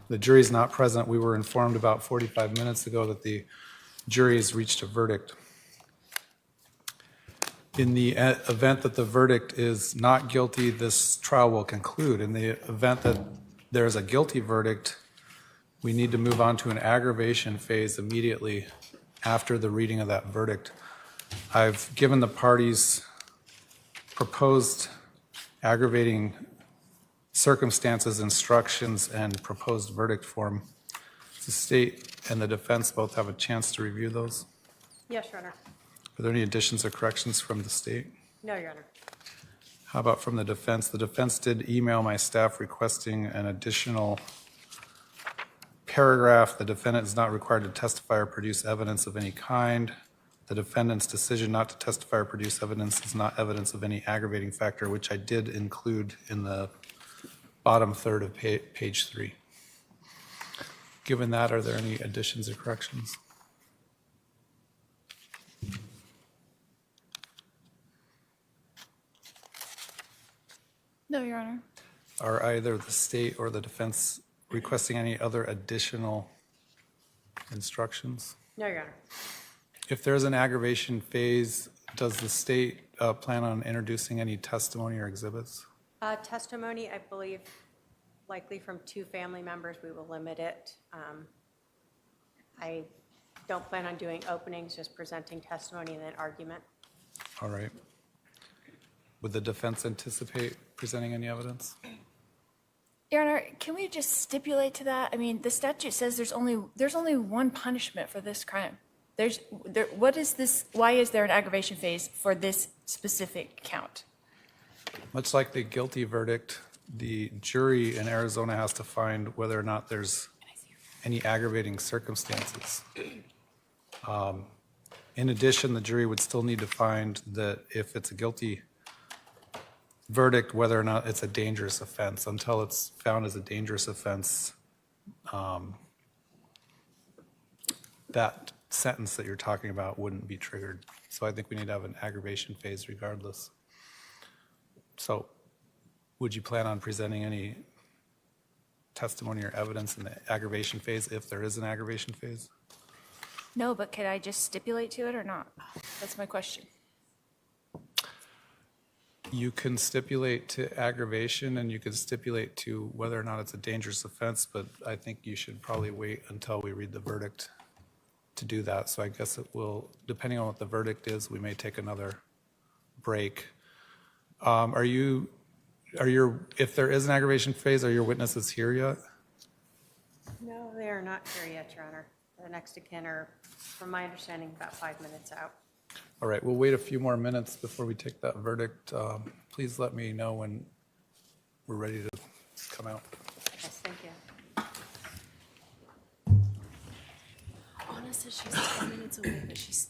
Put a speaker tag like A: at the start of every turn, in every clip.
A: The jury's not present. We were informed about 45 minutes ago that the jury has reached a verdict. In the event that the verdict is not guilty, this trial will conclude. In the event that there's a guilty verdict, we need to move on to an aggravation phase immediately after the reading of that verdict. I've given the parties proposed aggravating circumstances, instructions, and proposed verdict form. The state and the defense both have a chance to review those.
B: Yes, Your Honor.
A: Are there any additions or corrections from the state?
B: No, Your Honor.
A: How about from the defense? The defense did email my staff requesting an additional paragraph. The defendant is not required to testify or produce evidence of any kind. The defendant's decision not to testify or produce evidence is not evidence of any aggravating factor, which I did include in the bottom third of page 3. Given that, are there any additions or corrections?
C: No, Your Honor.
A: Are either the state or the defense requesting any other additional instructions?
B: No, Your Honor.
A: If there's an aggravation phase, does the state plan on introducing any testimony or exhibits?
B: Testimony, I believe, likely from 2 family members. We will limit it. I don't plan on doing openings, just presenting testimony and then argument.
A: All right. Would the defense anticipate presenting any evidence?
C: Your Honor, can we just stipulate to that? I mean, the statute says there's only one punishment for this crime. What is this? Why is there an aggravation phase for this specific count?
A: Much like the guilty verdict, the jury in Arizona has to find whether or not there's any aggravating circumstances. In addition, the jury would still need to find that if it's a guilty verdict, whether or not it's a dangerous offense. Until it's found as a dangerous offense, that sentence that you're talking about wouldn't be triggered. So I think we need to have an aggravation phase regardless. So would you plan on presenting any testimony or evidence in the aggravation phase if there is an aggravation phase?
C: No, but could I just stipulate to it or not? That's my question.
A: You can stipulate to aggravation and you can stipulate to whether or not it's a dangerous offense, but I think you should probably wait until we read the verdict to do that. So I guess it will, depending on what the verdict is, we may take another break. If there is an aggravation phase, are your witnesses here yet?
B: No, they are not here yet, Your Honor. The next of kin are, from my understanding, about 5 minutes out.
A: All right, we'll wait a few more minutes before we take that verdict. Please let me know when we're ready to come out.
B: Yes, thank you.
D: Anna says she's 10 minutes away, but she's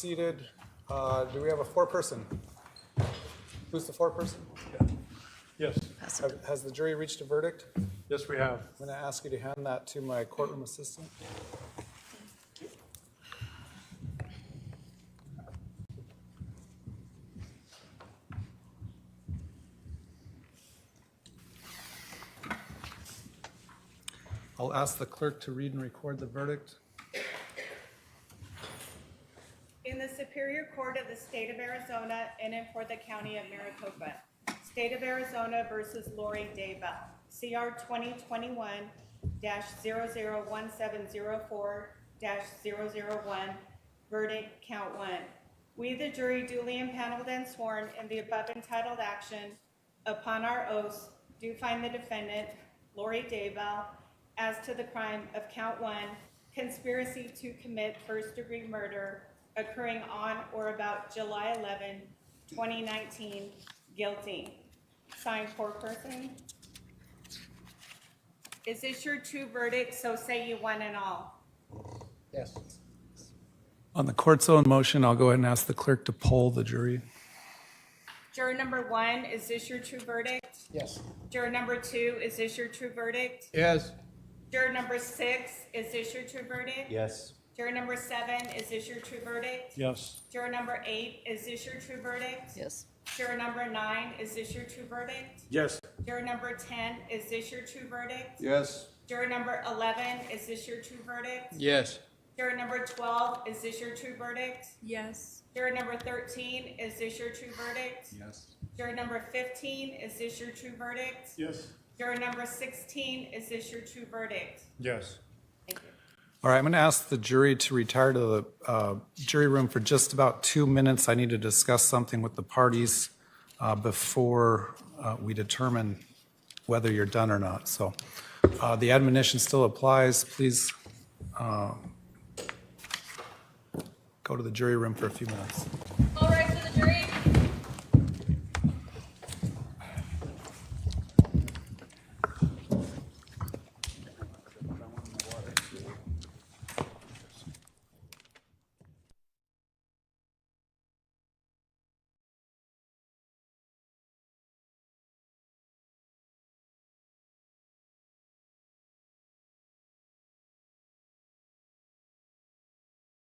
A: seated. Do we have a foreperson? Who's the foreperson?
E: Yes,
A: Has the jury reached a verdict?
E: yes, we have.
A: I'm going to ask you to hand that to my courtroom assistant. I'll ask the clerk to read and record the verdict.
B: In the Superior Court of the State of Arizona in and for the County of Maricopa, State of Arizona versus Lori Daybell, CR 2021-001704-001, verdict count 1. We, the jury, duly impaneled and sworn in the above entitled action, upon our oaths, do find the defendant, Lori Daybell, as to the crime of count 1, conspiracy to commit first-degree murder occurring on or about July 11, 2019, guilty. Signed, foreperson. Is this your true verdict? So say you one and all.
E: Yes.
A: On the court's own motion, I'll go ahead and ask the clerk to poll the jury.
B: Juror number 1, is this your true verdict?
E: Yes.
B: Juror number 2, is this your true verdict?
E: Yes.
B: Juror number 6, is this your true verdict?
E: Yes.
B: Juror number 7, is this your true verdict?
E: Yes.
B: Juror number 8, is this your true verdict?
D: Yes.
B: Juror number 9, is this your true verdict?
E: Yes.
B: Juror number 10, is this your true verdict?
E: Yes.
B: Juror number 11, is this your true verdict?
E: Yes.
B: Juror number 12, is this your true verdict?
D: Yes.
B: Juror number 13, is this your true verdict?
E: Yes.
B: Juror number 15, is this your true verdict?
E: Yes.
B: Juror number 16, is this your true verdict?
E: Yes.
B: Thank you.
A: All right, I'm going to ask the jury to retire to the jury room for just about 2 minutes. I need to discuss something with the parties before we determine whether you're done or not. So the admonition still applies. Please go to the jury room for a few minutes.
C: All right for the jury.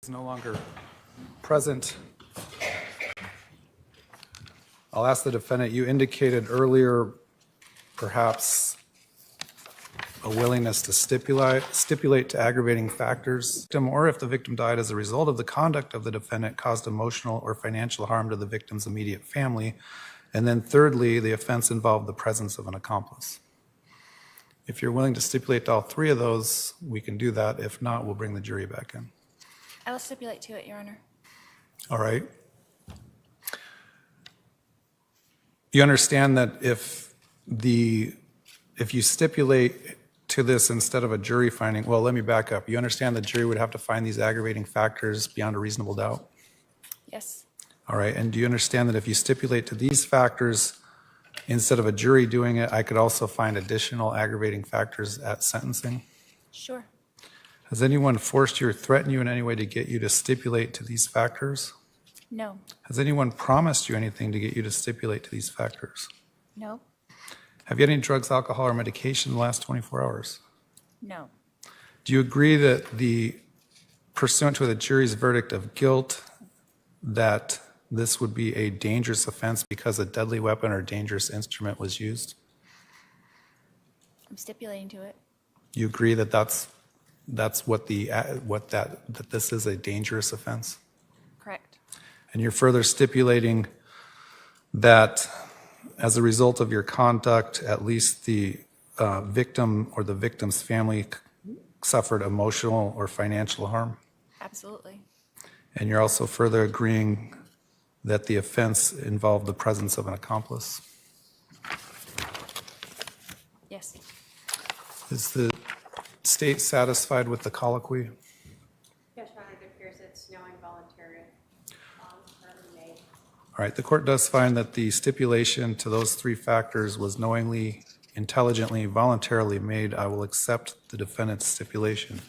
A: Is no longer present. I'll ask the defendant, you indicated earlier perhaps a willingness to stipulate to aggravating factors, or if the victim died as a result of the conduct of the defendant caused emotional or financial harm to the victim's immediate family. And then thirdly, the offense involved the presence of an accomplice. If you're willing to stipulate to all three of those, we can do that. If not, we'll bring the jury back in.
C: I will stipulate to it, Your Honor.
A: All right. You understand that if you stipulate to this instead of a jury finding, well, let me back up. You understand the jury would have to find these aggravating factors beyond a reasonable doubt?
C: Yes.
A: All right. And do you understand that if you stipulate to these factors instead of a jury doing it, I could also find additional aggravating factors at sentencing?
C: Sure.
A: Has anyone forced you or threatened you in any way to get you to stipulate to these factors?
C: No.
A: Has anyone promised you anything to get you to stipulate to these factors?
C: No.
A: Have you had any drugs, alcohol, or medication in the last 24 hours?
C: No.
A: Do you agree that pursuant to the jury's verdict of guilt, that this would be a dangerous offense because a deadly weapon or dangerous instrument was used?
C: I'm stipulating to it.
A: You agree that that this is a dangerous offense?
C: Correct.
A: And you're further stipulating that as a result of your conduct, at least the victim or the victim's family suffered emotional or financial harm?
C: Absolutely.
A: And you're also further agreeing that the offense involved the presence of an accomplice?
C: Yes.
A: Is the state satisfied with the colloquy?
B: Yes, Your Honor, it appears it's knowing voluntarily made.
A: All right, the court does find that the stipulation to those three factors was knowingly, intelligently, voluntarily made. I will accept the defendant's stipulation.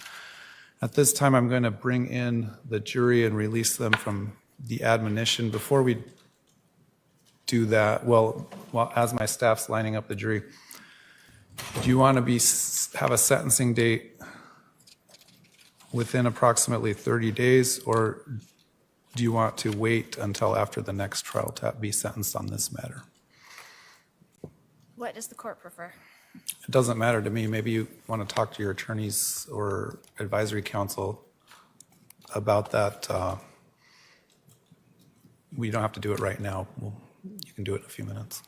A: At this time, I'm going to bring in the jury and release them from the admonition. Before we do that, well, as my staff's lining up the jury, do you want to have a sentencing date within approximately 30 days, or do you want to wait until after the next trial to be sentenced on this matter?
C: What does the court prefer?
A: It doesn't matter to me. Maybe you want to talk to your attorneys or advisory council about that. We don't have to do it right now. You can do it in a few minutes.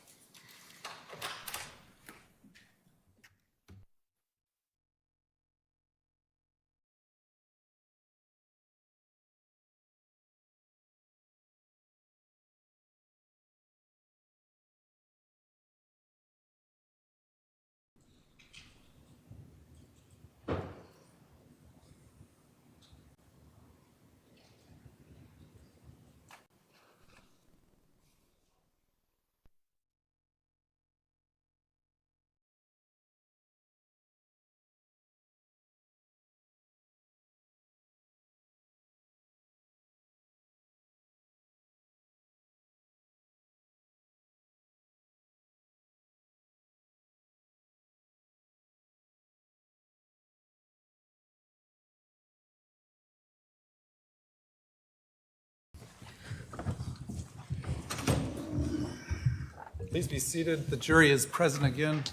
A: Please be seated. The jury is present again.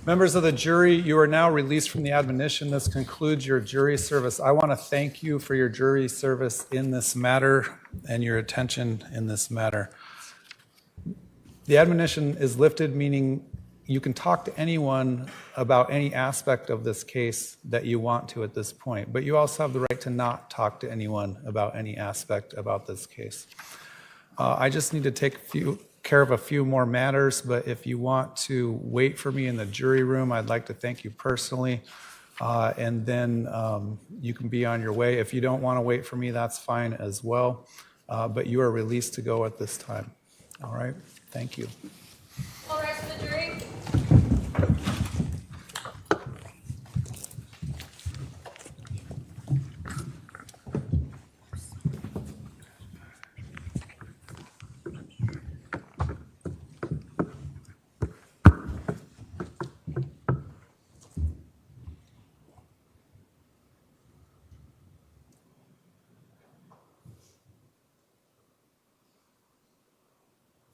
A: Members of the jury, you are now released from the admonition. This concludes your jury service. I want to thank you for your jury service in this matter and your attention in this matter. The admonition is lifted, meaning you can talk to anyone about any aspect of this case that you want to at this point, but you also have the right to not talk to anyone about any aspect about this case. I just need to take care of a few more matters, but if you want to wait for me in the jury room, I'd like to thank you personally, and then you can be on your way. If you don't want to wait for me, that's fine as well, but you are released to go at this time. All right, thank you.
C: All rise for the jury.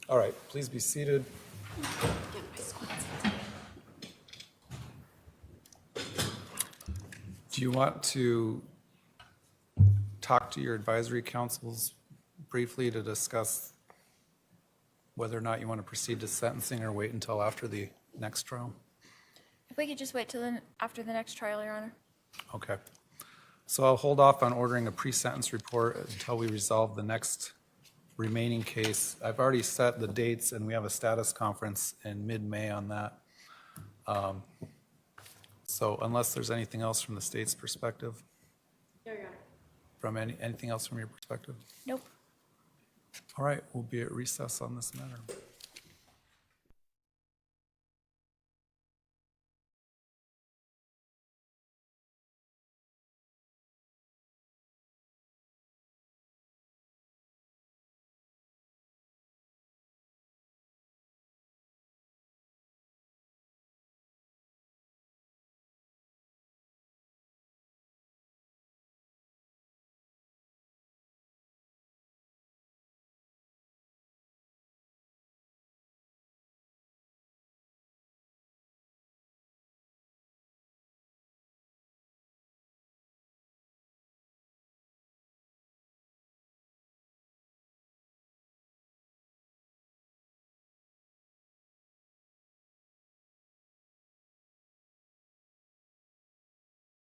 A: All right, please be seated. Do you want to talk to your advisory councils briefly to discuss whether or not you want to proceed to sentencing or wait until after the next trial?
C: If we could just wait till after the next trial, Your Honor.
A: Okay. So I'll hold off on ordering a pre-sentence report until we resolve the next remaining case. I've already set the dates, and we have a status conference in mid-May on that. So unless there's anything else from the state's perspective?
B: There you go.
A: From anything else from your perspective?
C: Nope.
A: All right, we'll be at recess on this matter.